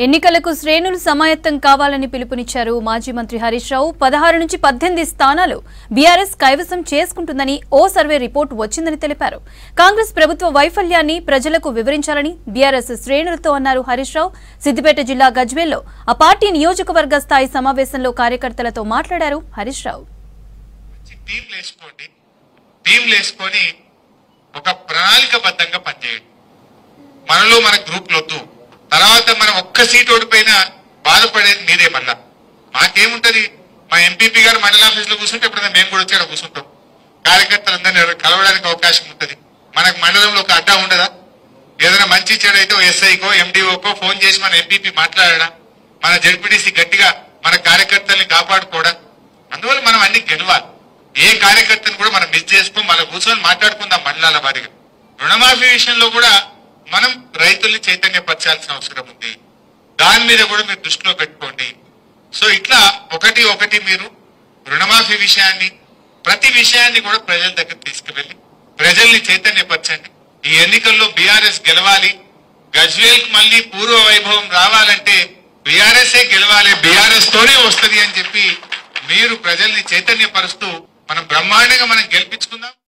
ఎన్నికలకు శ్రేణులు సమాయత్తం కావాలని పిలుపునిచ్చారు మాజీ మంత్రి హరీష్ రావు. 16 నుంచి 18 స్థానాలు బీఆర్ఎస్ కైవసం చేసుకుంటుందని ఓ సర్వే రిపోర్టు వచ్చిందని తెలిపారు. కాంగ్రెస్ ప్రభుత్వ వైఫల్యాన్ని ప్రజలకు వివరించాలని బీఆర్ఎస్ శ్రేణులతో అన్నారు హరీష్ రావు. సిద్దిపేట జిల్లా గజ్వేల్లో ఆ పార్టీ నియోజకవర్గ స్థాయి సమావేశంలో కార్యకర్తలతో మాట్లాడారు హరీష్ రావు. ఒక ప్రణాళికబద్ధంగా పనిచేయండి. మనలో మన గ్రూప్లొద్దు. తర్వాత మనం ఒక్క సీట్ ఓడిపోయినా బాధపడేది మీరే. మళ్ళా మాకేముంటది, మా ఎంపీపీ గారు మండల ఆఫీసులో కూర్చుంటే ఎప్పుడైనా మేము కూడా వచ్చి కూర్చుంటాం. కార్యకర్తలందరినీ కలవడానికి అవకాశం ఉంటుంది. మనకు మండలంలో ఒక అడ్డా ఉండదా? ఏదైనా మంచి చెడు అయితే ఎస్ఐకో ఎండిఓకో ఫోన్ చేసి మన ఎంపీపీ మాట్లాడడా, మన జడ్పీటీసీ గట్టిగా మన కార్యకర్తల్ని కాపాడుకోవడం. అందువల్ల మనం అన్ని గెలవాలి. ఏ కార్యకర్తను కూడా మనం మిస్ చేసుకోం. మనం కూర్చొని మాట్లాడుకుందాం మండలాల వారిగా. రుణమాఫీ విషయంలో కూడా మనం రైతుల్ని చైతన్యపరచాల్సిన అవసరం ఉంది. దాని మీద కూడా మీరు దృష్టిలో పెట్టుకోండి. సో ఇట్లా ఒకటి మీరు రుణమాఫీ విషయాన్ని, ప్రతి విషయాన్ని కూడా ప్రజల దగ్గర తీసుకువెళ్ళి ప్రజల్ని చైతన్యపరచండి. ఈ ఎన్నికల్లో బీఆర్ఎస్ గెలవాలి. గజ్వేల్ మళ్ళీ పూర్వ వైభవం రావాలంటే బీఆర్ఎస్ గెలవాలి, బీఆర్ఎస్ తోనే వస్తుంది అని చెప్పి మీరు ప్రజల్ని చైతన్యపరుస్తూ మనం బ్రహ్మాండంగా మనం గెలిపించుకుందాం.